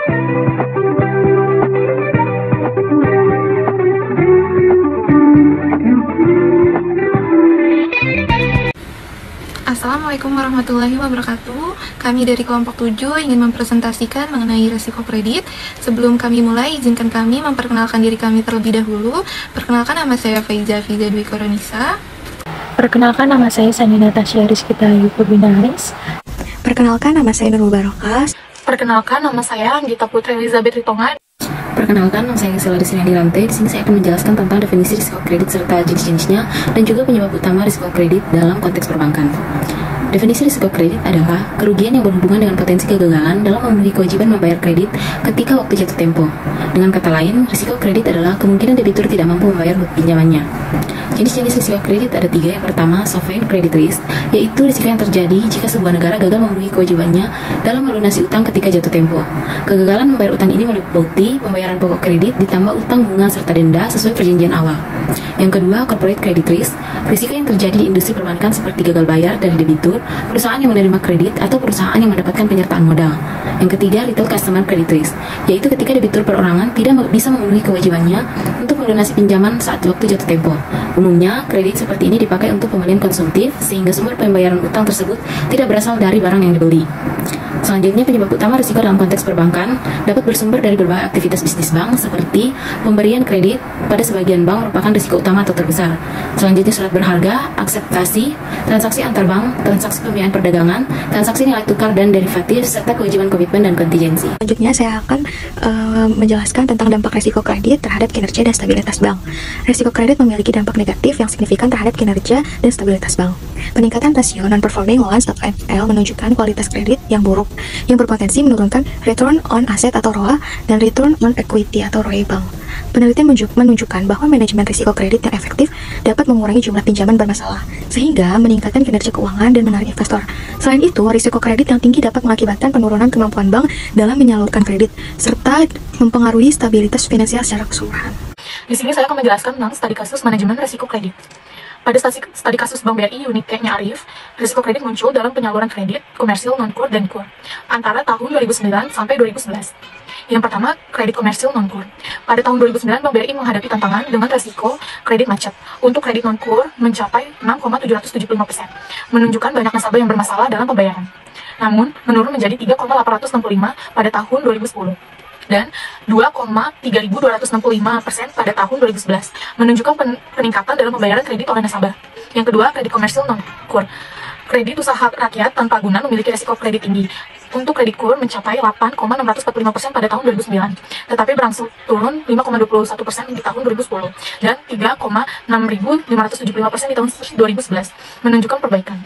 Assalamualaikum warahmatullahi wabarakatuh. Kami dari kelompok 7 ingin mempresentasikan mengenai risiko kredit. Sebelum kami mulai, izinkan kami memperkenalkan diri kami terlebih dahulu. Perkenalkan, nama saya Faiza Dwi Koronisa. Perkenalkan, nama saya Sani Natasha Rizkita Yupubinaris. Perkenalkan, nama saya Nurul Barokas. Perkenalkan, nama saya Anggita Putri Elizabeth Ritonga. Perkenalkan, nama saya Gisela Desina Dirante. Di sini saya akan menjelaskan tentang definisi risiko kredit serta jenis-jenisnya dan juga penyebab utama risiko kredit dalam konteks perbankan. Definisi risiko kredit adalah kerugian yang berhubungan dengan potensi kegagalan dalam memenuhi kewajiban membayar kredit ketika waktu jatuh tempo. Dengan kata lain, risiko kredit adalah kemungkinan debitur tidak mampu membayar pinjamannya. Jenis-jenis risiko kredit ada 3. Yang pertama, sovereign credit risk, yaitu risiko yang terjadi jika sebuah negara gagal memenuhi kewajibannya dalam melunasi utang ketika jatuh tempo. Kegagalan membayar utang ini meliputi pembayaran pokok kredit ditambah utang bunga serta denda sesuai perjanjian awal. Yang kedua, corporate credit risk, risiko yang terjadi di industri perbankan seperti gagal bayar dari debitur, perusahaan yang menerima kredit, atau perusahaan yang mendapatkan penyertaan modal. Yang ketiga, retail customer credit risk, yaitu ketika debitur perorangan tidak bisa memenuhi kewajibannya untuk melunasi pinjaman saat waktu jatuh tempo. Umumnya, kredit seperti ini dipakai untuk pembelian konsumtif, sehingga sumber pembayaran utang tersebut tidak berasal dari barang yang dibeli. Selanjutnya, penyebab utama risiko dalam konteks perbankan dapat bersumber dari berbagai aktivitas bisnis bank, seperti pemberian kredit pada sebagian bank merupakan risiko utama atau terbesar. Selanjutnya, surat berharga, akseptasi, transaksi antar bank, transaksi pembiayaan perdagangan, transaksi nilai tukar dan derivatif, serta kewajiban komitmen dan kontingensi. Selanjutnya saya akan menjelaskan tentang dampak risiko kredit terhadap kinerja dan stabilitas bank. Risiko kredit memiliki dampak negatif yang signifikan terhadap kinerja dan stabilitas bank. Peningkatan rasio non-performing loans atau NPL menunjukkan kualitas kredit yang buruk, yang berpotensi menurunkan return on asset atau ROA dan return on equity atau ROE bank. Penelitian menunjukkan bahwa manajemen risiko kredit yang efektif dapat mengurangi jumlah pinjaman bermasalah, sehingga meningkatkan kinerja keuangan dan menarik investor. Selain itu, risiko kredit yang tinggi dapat mengakibatkan penurunan kemampuan bank dalam menyalurkan kredit, serta mempengaruhi stabilitas finansial secara keseluruhan. Di sini saya akan menjelaskan tentang studi kasus manajemen risiko kredit. Pada studi kasus Bank BRI unit T-nya Arif, risiko kredit muncul dalam penyaluran kredit, komersil, non-kur, dan kur antara tahun 2009 sampai 2011. Yang pertama, kredit komersil non-kur. Pada tahun 2009, Bank BRI menghadapi tantangan dengan risiko kredit macet. Untuk kredit non-kur mencapai 6,775%, menunjukkan banyak nasabah yang bermasalah dalam pembayaran. Namun, menurun menjadi 3,865 pada tahun 2010. Dan 2,3265% pada tahun 2011, menunjukkan peningkatan dalam pembayaran kredit oleh nasabah. Yang kedua, kredit komersil non-kur. Kredit usaha rakyat tanpa guna memiliki risiko kredit tinggi. Untuk kredit kur mencapai 8,645% pada tahun 2009, tetapi berangsur turun 5,21% di tahun 2010 dan 3,6575% di tahun 2011, menunjukkan perbaikan.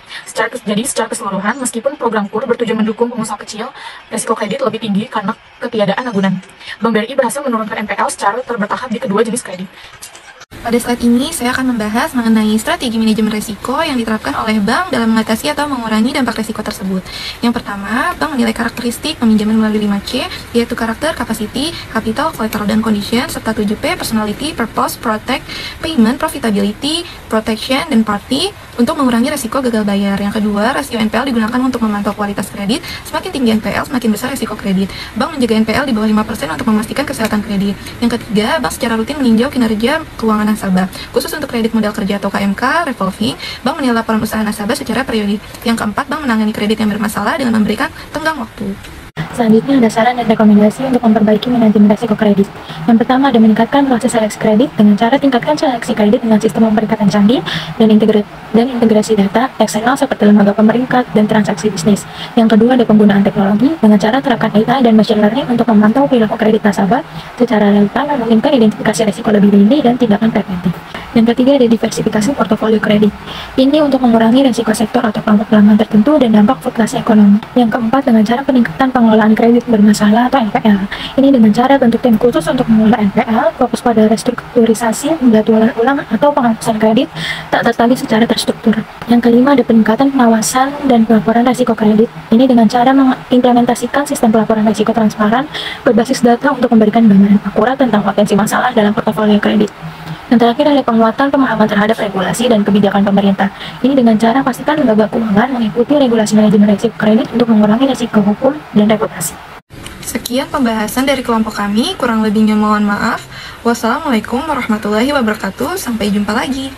Jadi secara keseluruhan, meskipun program kur bertujuan mendukung pengusaha kecil, risiko kredit lebih tinggi karena ketiadaan agunan. Bank BRI berhasil menurunkan NPL secara bertahap di kedua jenis kredit. Pada slide ini, saya akan membahas mengenai strategi manajemen risiko yang diterapkan oleh bank dalam mengatasi atau mengurangi dampak risiko tersebut. Yang pertama, bank menilai karakteristik peminjaman melalui 5C, yaitu karakter, capacity, capital, collateral, dan condition, serta 7P, personality, purpose, protect, payment, profitability, protection, dan party, untuk mengurangi risiko gagal bayar. Yang kedua, rasio NPL digunakan untuk memantau kualitas kredit. Semakin tinggi NPL, semakin besar risiko kredit. Bank menjaga NPL di bawah 5% untuk memastikan kesehatan kredit. Yang ketiga, bank secara rutin meninjau kinerja keuangan nasabah. Khusus untuk kredit modal kerja atau KMK, revolving, bank menilai laporan usaha nasabah secara periodik. Yang keempat, bank menangani kredit yang bermasalah dengan memberikan tenggang waktu. Selanjutnya ada saran dan rekomendasi untuk memperbaiki manajemen risiko kredit. Yang pertama ada meningkatkan proses seleksi kredit dengan cara tingkatkan seleksi kredit dengan sistem pemeringkatan canggih dan integrasi data eksternal seperti lembaga pemeringkat dan transaksi bisnis. Yang kedua ada penggunaan teknologi dengan cara terapkan AI dan machine learning untuk memantau perilaku kredit nasabah secara real-time, memungkinkan identifikasi risiko lebih dini dan tindakan preventif. Yang ketiga ada diversifikasi portofolio kredit. Ini untuk mengurangi risiko sektor atau kelompok pelanggan tertentu dan dampak fluktuasi ekonomi. Yang keempat dengan cara peningkatan pengelolaan kredit bermasalah atau NPL. Ini dengan cara bentuk tim khusus untuk mengelola NPL, fokus pada restrukturisasi, penjadwalan ulang atau penghapusan kredit tak tertagih secara terstruktur. Yang kelima ada peningkatan pengawasan dan pelaporan risiko kredit. Ini dengan cara mengimplementasikan sistem pelaporan risiko transparan berbasis data untuk memberikan gambaran akurat tentang potensi masalah dalam portofolio kredit. Yang terakhir adalah penguatan pemahaman terhadap regulasi dan kebijakan pemerintah. Ini dengan cara pastikan lembaga keuangan mengikuti regulasi manajemen risiko kredit untuk mengurangi risiko hukum dan reputasi. Sekian pembahasan dari kelompok kami, kurang lebihnya mohon maaf. Wassalamualaikum warahmatullahi wabarakatuh. Sampai jumpa lagi.